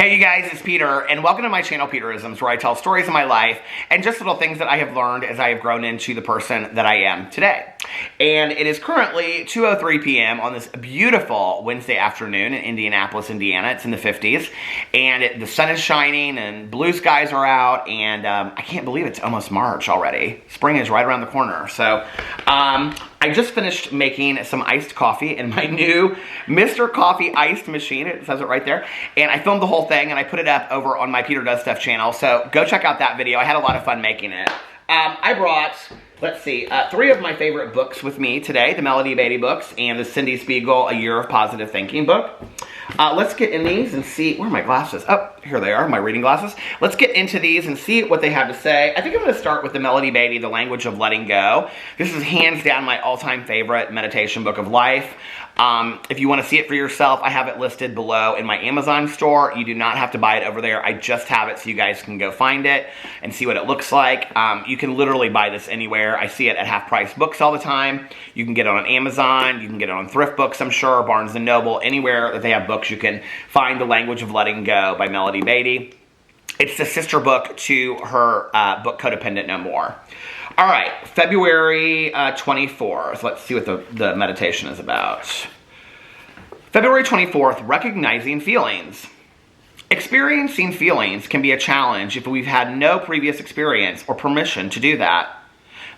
Hey you guys, it's Peter, and welcome to my channel, Peterisms, where I tell stories of my life and just little things that I have learned as I have grown into the person that I am today. And it is currently 2:03 p.m. on this beautiful Wednesday afternoon in Indianapolis, Indiana. It's in the 50s, and the sun is shining, and blue skies are out, and I can't believe it's almost March already. Spring is right around the corner. So, I just finished making some iced coffee in my new Mr. Coffee iced machine. It says it right there. And I filmed the whole thing and I put it up over on my Peter Does Stuff channel. So go check out that video. I had a lot of fun making it. I brought, let's see, 3 of my favorite books with me today. The Melody Beatty books and the Cindy Spiegel A Year of Positive Thinking book. Let's get in these and see, where are my glasses? Oh, here they are, my reading glasses. Let's get into these and see what they have to say. I think I'm going to start with the Melody Beatty, The Language of Letting Go. This is hands down my all-time favorite meditation book of life. If you want to see it for yourself, I have it listed below in my Amazon store. You do not have to buy it over there. I just have it so you guys can go find it and see what it looks like. You can literally buy this anywhere. I see it at half-price books all the time. You can get it on Amazon. You can get it on Thrift Books, I'm sure, Barnes & Noble, anywhere that they have books. You can find The Language of Letting Go by Melody Beatty. It's the sister book to her book Codependent No More. All right, February 24th. Let's see what the meditation is about. February 24th, recognizing feelings. Experiencing feelings can be a challenge if we've had no previous experience or permission to do that.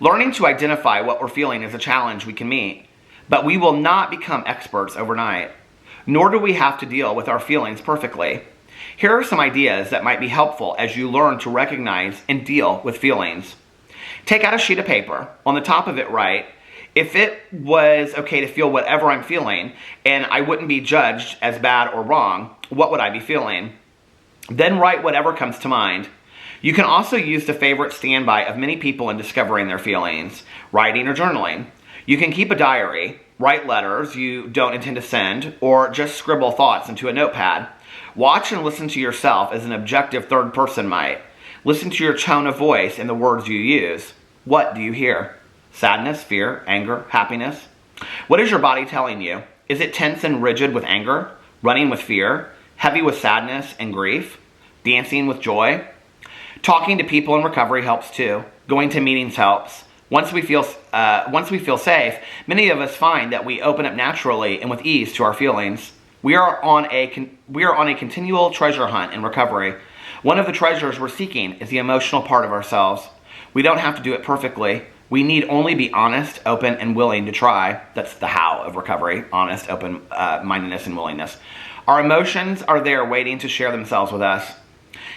Learning to identify what we're feeling is a challenge we can meet, but we will not become experts overnight, nor do we have to deal with our feelings perfectly. Here are some ideas that might be helpful as you learn to recognize and deal with feelings. Take out a sheet of paper. On the top of it, write, if it was okay to feel whatever I'm feeling and I wouldn't be judged as bad or wrong, what would I be feeling? Then write whatever comes to mind. You can also use the favorite standby of many people in discovering their feelings, writing or journaling. You can keep a diary, write letters you don't intend to send, or just scribble thoughts into a notepad. Watch and listen to yourself as an objective third person might. Listen to your tone of voice and the words you use. What do you hear? Sadness, fear, anger, happiness? What is your body telling you? Is it tense and rigid with anger? Running with fear? Heavy with sadness and grief? Dancing with joy? Talking to people in recovery helps too. Going to meetings helps. Once we feel safe, many of us find that we open up naturally and with ease to our feelings. We are on a continual treasure hunt in recovery. One of the treasures we're seeking is the emotional part of ourselves. We don't have to do it perfectly. We need only be honest, open, and willing to try. That's the how of recovery. Honest, open, mindedness, and willingness. Our emotions are there waiting to share themselves with us.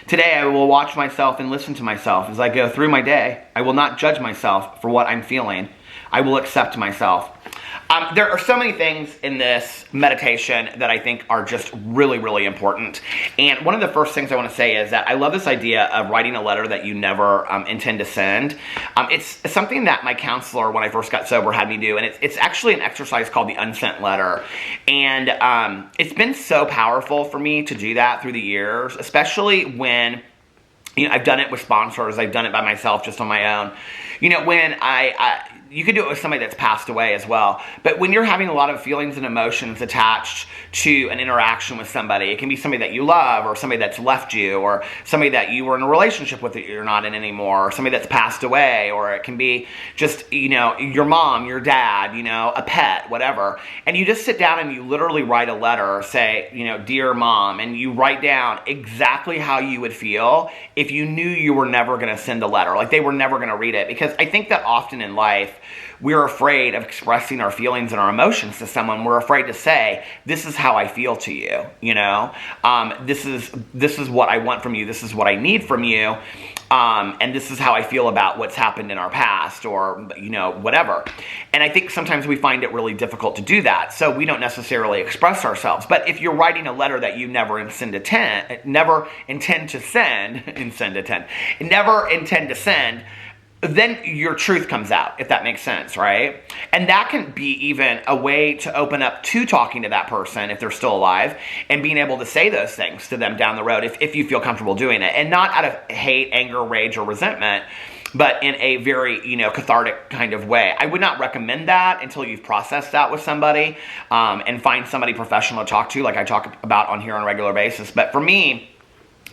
Today, I will watch myself and listen to myself as I go through my day. I will not judge myself for what I'm feeling. I will accept myself. There are so many things in this meditation that I think are just really, really important. And one of the first things I want to say is that I love this idea of writing a letter that you never intend to send. It's something that my counselor, when I first got sober, had me do. And it's actually an exercise called the unsent letter. And it's been so powerful for me to do that through the years, especially when I've done it with sponsors. I've done it by myself, just on my own. When you can do it with somebody that's passed away as well. But when you're having a lot of feelings and emotions attached to an interaction with somebody, it can be somebody that you love, or somebody that's left you, or somebody that you were in a relationship with that you're not in anymore, or somebody that's passed away, or it can be just, your mom, your dad, a pet, whatever. And you just sit down and you literally write a letter, say, dear mom, and you write down exactly how you would feel if you knew you were never going to send a letter, like they were never going to read it. Because I think that often in life, we're afraid of expressing our feelings and our emotions to someone. We're afraid to say, this is how I feel to you, this is what I want from you, this is what I need from you, and this is how I feel about what's happened in our past, or, whatever. And I think sometimes we find it really difficult to do that, so we don't necessarily express ourselves. But if you're writing a letter that you never intend to send, then your truth comes out, if that makes sense, right? And that can be even a way to open up to talking to that person if they're still alive, and being able to say those things to them down the road if you feel comfortable doing it. And not out of hate, anger, rage, or resentment, but in a very, cathartic kind of way. I would not recommend that until you've processed that with somebody, and find somebody professional to talk to, like I talk about on here on a regular basis. But for me,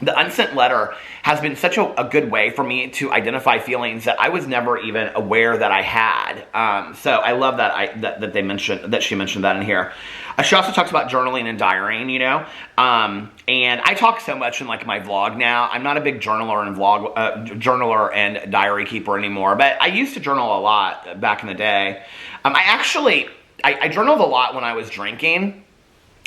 the unsent letter has been such a good way for me to identify feelings that I was never even aware that I had. So I love that that they mentioned, that she mentioned that in here. She also talks about journaling and diarying, you know, and I talk so much in like my vlog now. I'm not a big journaler and diary keeper anymore, but I used to journal a lot back in the day. I journaled a lot when I was drinking,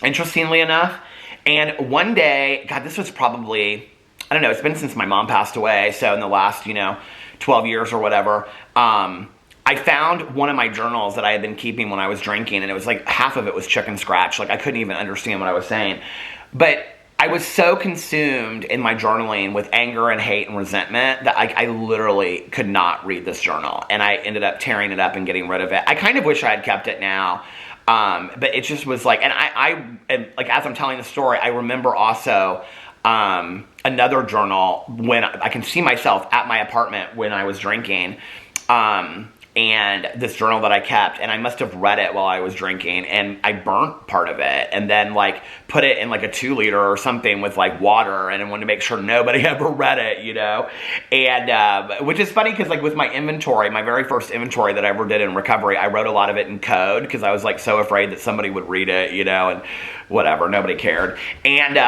interestingly enough. And one day, God, this was probably, I don't know, it's been since my mom passed away, so in the last, 12 years or whatever, I found one of my journals that I had been keeping when I was drinking, and it was like half of it was chicken scratch. Like, I couldn't even understand what I was saying. But I was so consumed in my journaling with anger and hate and resentment that I literally could not read this journal, and I ended up tearing it up and getting rid of it. I kind of wish I had kept it now. But it just was like, and and like, as I'm telling the story, I remember also, another journal when I can see myself at my apartment when I was drinking, and this journal that I kept, and I must have read it while I was drinking, and I burnt part of it, and then like put it in like a 2-liter or something with like water, and I wanted to make sure nobody ever read it, and which is funny because like with my inventory, my very first inventory that I ever did in recovery, I wrote a lot of it in code because I was like so afraid that somebody would read it, and whatever, nobody cared. And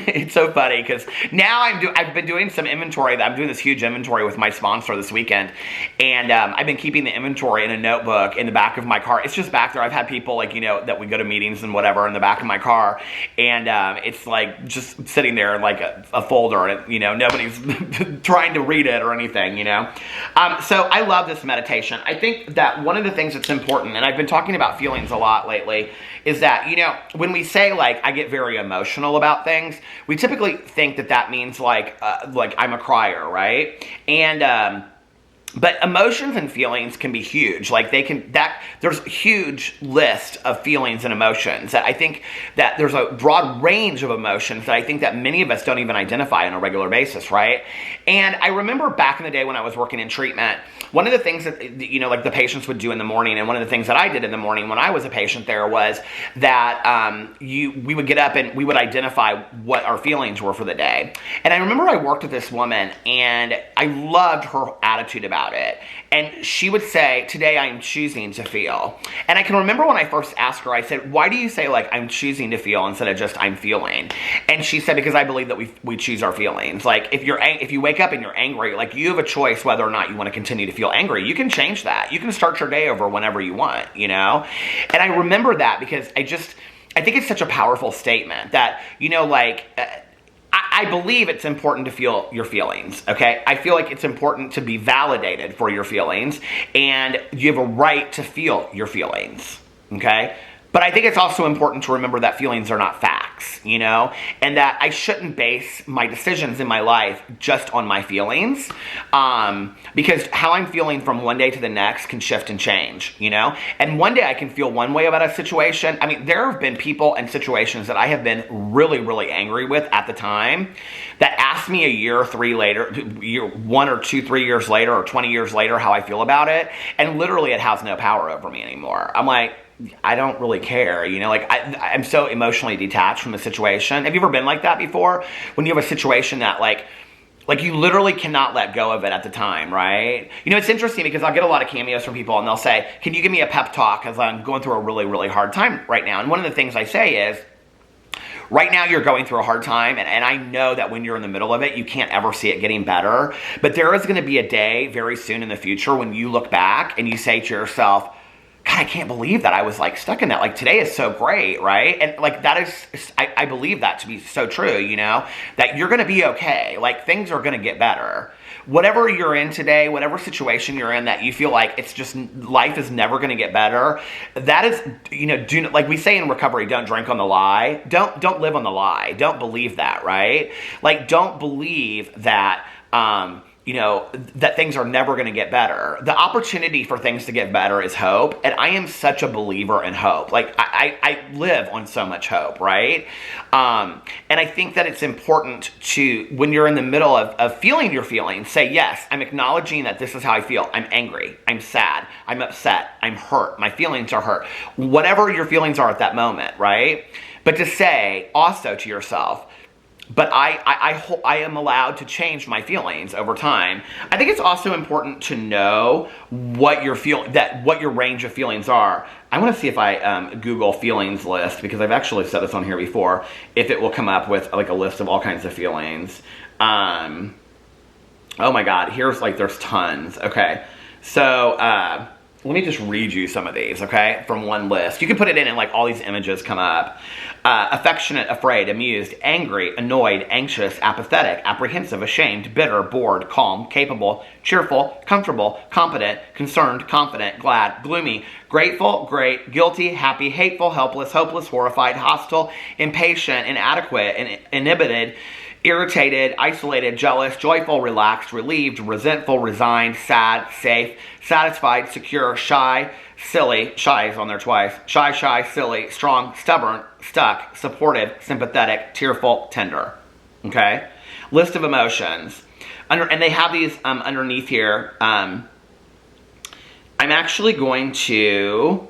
it's so funny because now I've been doing some inventory. I'm doing this huge inventory with my sponsor this weekend, and I've been keeping the inventory in a notebook in the back of my car. It's just back there. I've had people like, that we go to meetings and whatever in the back of my car, and it's like just sitting there in like a folder, and nobody's trying to read it or anything, So I love this meditation. I think that one of the things that's important, and I've been talking about feelings a lot lately, is that, when we say like I get very emotional about things, we typically think that means like I'm a crier, right? And but emotions and feelings can be huge. Like there's a huge list of feelings and emotions that I think that there's a broad range of emotions that I think that many of us don't even identify on a regular basis, right? And I remember back in the day when I was working in treatment, one of the things that, like the patients would do in the morning, and one of the things that I did in the morning when I was a patient there was that we would get up and we would identify what our feelings were for the day. And I remember I worked with this woman, and I loved her attitude about it. And she would say, "Today I am choosing to feel." And I can remember when I first asked her, I said, "Why do you say like I'm choosing to feel instead of just I'm feeling?" And she said, "Because I believe that we choose our feelings. Like if you wake up and you're angry, like you have a choice whether or not you want to continue to feel angry. You can change that. You can start your day over whenever you want, And I remember that because I think it's such a powerful statement that, I believe it's important to feel your feelings, okay? I feel like it's important to be validated for your feelings, and you have a right to feel your feelings, okay? But I think it's also important to remember that feelings are not facts, and that I shouldn't base my decisions in my life just on my feelings, because how I'm feeling from one day to the next can shift and change, And one day I can feel one way about a situation. I mean, there have been people and situations that I have been really, really angry with at the time that asked me a year or 3 later, 1 or 2, 3 years later, or 20 years later, how I feel about it, and literally it has no power over me anymore. I'm like, I don't really care, I'm so emotionally detached from the situation. Have you ever been like that before? When you have a situation that like you literally cannot let go of it at the time, right? It's interesting because I'll get a lot of cameos from people and they'll say, "Can you give me a pep talk as I'm going through a really, really hard time right now?" And one of the things I say is, right now you're going through a hard time, and I know that when you're in the middle of it, you can't ever see it getting better. But there is going to be a day very soon in the future when you look back and you say to yourself, "God, I can't believe that I was like stuck in that. Like today is so great," right? And like that is, I believe that to be so true, that you're going to be okay. Like things are going to get better. Whatever you're in today, whatever situation you're in that you feel like it's just life is never going to get better, that is, do, like we say in recovery, don't drink on the lie. Don't live on the lie. Don't believe that, right? Like don't believe that, that things are never going to get better. The opportunity for things to get better is hope. And I am such a believer in hope. Like I live on so much hope, right? And I think that it's important to, when you're in the middle of feeling your feelings, say, yes, I'm acknowledging that this is how I feel. I'm angry. I'm sad. I'm upset. I'm hurt. My feelings are hurt. Whatever your feelings are at that moment, right? But to say also to yourself, but I am allowed to change my feelings over time. I think it's also important to know what your range of feelings are. I want to see if I Google feelings list, because I've actually said this on here before, if it will come up with like a list of all kinds of feelings. Oh my God, here's like, there's tons. Okay, so let me just read you some of these, okay, from one list. You can put it in and like all these images come up. Affectionate, afraid, amused, angry, annoyed, anxious, apathetic, apprehensive, ashamed, bitter, bored, calm, capable, cheerful, comfortable, competent, concerned, confident, glad, gloomy, grateful, great, guilty, happy, hateful, helpless, hopeless, horrified, hostile, impatient, inadequate, inhibited, irritated, isolated, jealous, joyful, relaxed, relieved, resentful, resigned, sad, safe, satisfied, secure, shy, silly, shy is on there twice, shy, silly, strong, stubborn, stuck, supportive, sympathetic, tearful, tender. Okay? List of emotions. And they have these underneath here. I'm actually going to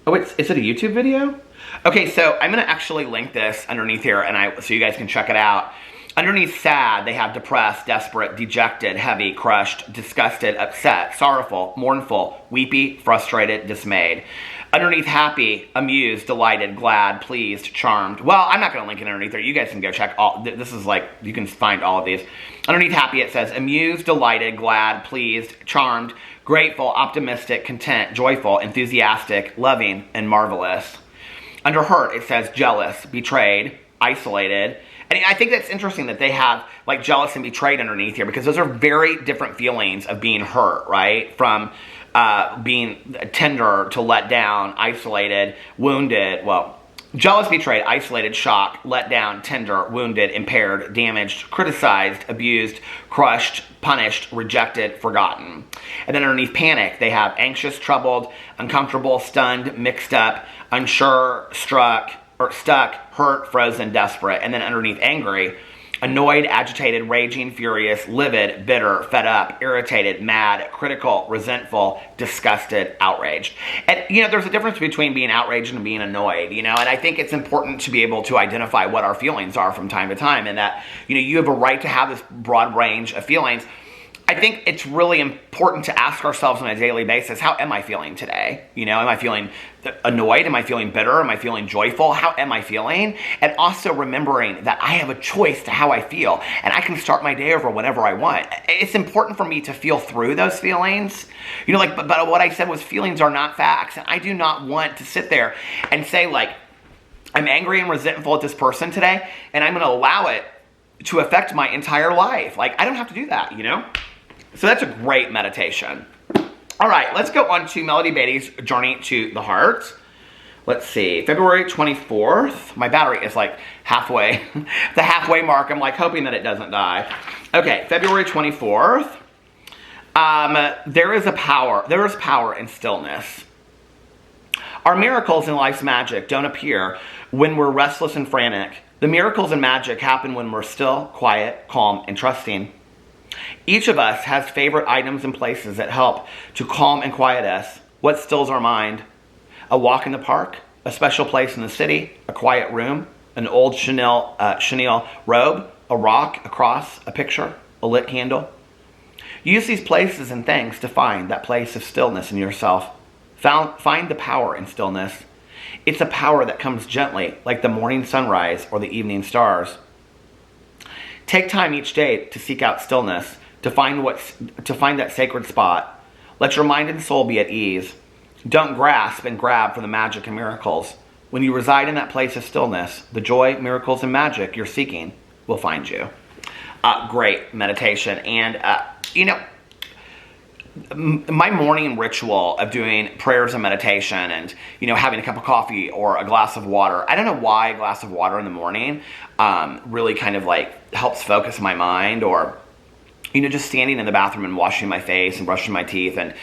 Oh, is it a YouTube video? Okay, so I'm gonna actually link this underneath here, so you guys can check it out. Underneath sad, they have depressed, desperate, dejected, heavy, crushed, disgusted, upset, sorrowful, mournful, weepy, frustrated, dismayed. Underneath happy, amused, delighted, glad, pleased, charmed. Well, I'm not gonna link it underneath there. You guys can go check all, this is like, you can find all of these. Underneath happy, it says amused, delighted, glad, pleased, charmed, grateful, optimistic, content, joyful, enthusiastic, loving, and marvelous. Under hurt, it says jealous, betrayed, isolated. And I think that's interesting that they have like jealous and betrayed underneath here, because those are very different feelings of being hurt, right? From being tender to let down, isolated, wounded, jealous, betrayed, isolated, shocked, let down, tender, wounded, impaired, damaged, criticized, abused, crushed, punished, rejected, forgotten. And then underneath panic, they have anxious, troubled, uncomfortable, stunned, mixed up, unsure, stuck, hurt, frozen, desperate. And then underneath angry, annoyed, agitated, raging, furious, livid, bitter, fed up, irritated, mad, critical, resentful, disgusted, outraged. And, there's a difference between being outraged and being annoyed, and I think it's important to be able to identify what our feelings are from time to time, and that, you have a right to have this broad range of feelings. I think it's really important to ask ourselves on a daily basis, how am I feeling today? Am I feeling annoyed? Am I feeling bitter? Am I feeling joyful? How am I feeling? And also remembering that I have a choice to how I feel, and I can start my day over whenever I want. It's important for me to feel through those feelings. But what I said was feelings are not facts, and I do not want to sit there and say, like, I'm angry and resentful at this person today, and I'm going to allow it to affect my entire life. Like, I don't have to do that, So that's a great meditation. All right, let's go on to Melody Beatty's Journey to the Heart. Let's see, February 24th. My battery is like halfway, the halfway mark. I'm like hoping that it doesn't die. Okay, February 24th. There is power in stillness. Our miracles and life's magic don't appear when we're restless and frantic. The miracles and magic happen when we're still, quiet, calm, and trusting. Each of us has favorite items and places that help to calm and quiet us. What stills our mind? A walk in the park, a special place in the city, a quiet room, an old Chanel robe, a rock, a cross, a picture, a lit candle. Use these places and things to find that place of stillness in yourself. Find the power in stillness. It's a power that comes gently, like the morning sunrise or the evening stars. Take time each day to seek out stillness, to find that sacred spot. Let your mind and soul be at ease. Don't grasp and grab for the magic and miracles. When you reside in that place of stillness, the joy, miracles, and magic you're seeking will find you. Great meditation. And, my morning ritual of doing prayers and meditation and, having a cup of coffee or a glass of water. I don't know why a glass of water in the morning really kind of like helps focus my mind, or, just standing in the bathroom and washing my face and brushing my teeth and,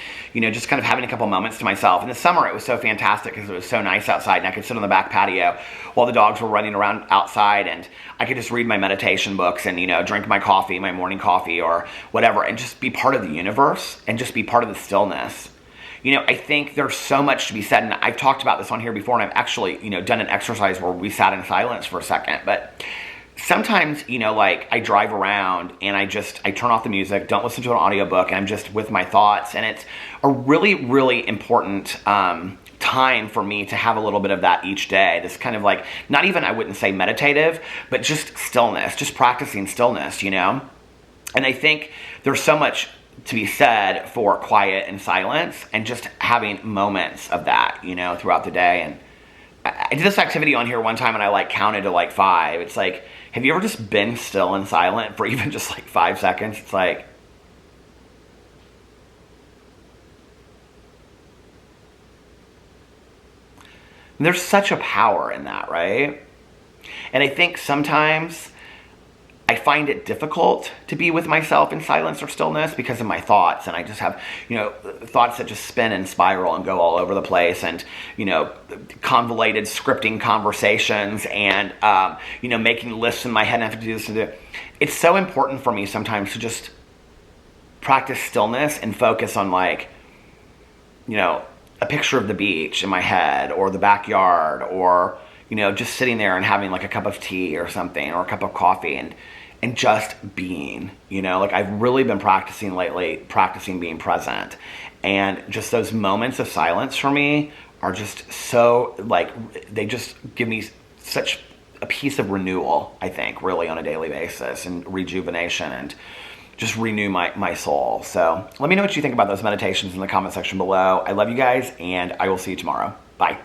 just kind of having a couple moments to myself. In the summer, it was so fantastic because it was so nice outside, and I could sit on the back patio while the dogs were running around outside, and I could just read my meditation books and, drink my coffee, my morning coffee or whatever, and just be part of the universe and just be part of the stillness. I think there's so much to be said, and I've talked about this on here before, and I've actually, done an exercise where we sat in silence for a second, but sometimes, like I drive around and I turn off the music, don't listen to an audiobook, and I'm just with my thoughts, and it's a really, really important time for me to have a little bit of that each day. This kind of like, not even, I wouldn't say meditative, but just stillness, just practicing stillness, And I think there's so much to be said for quiet and silence and just having moments of that, throughout the day. And I did this activity on here one time and I like counted to like 5. It's like, have you ever just been still and silent for even just like 5 seconds? It's like, there's such a power in that, right? And I think sometimes I find it difficult to be with myself in silence or stillness because of my thoughts. And I just have, thoughts that just spin and spiral and go all over the place, and, convoluted scripting conversations and, making lists in my head and I have to do this and do it. It's so important for me sometimes to just practice stillness and focus on like, a picture of the beach in my head or the backyard, or, just sitting there and having like a cup of tea or something, or a cup of coffee, and just being, like I've really been practicing being present. And just those moments of silence for me are just so like, they just give me such a piece of renewal, I think, really on a daily basis, and rejuvenation, and just renew my soul. So let me know what you think about those meditations in the comment section below. I love you guys, and I will see you tomorrow. Bye.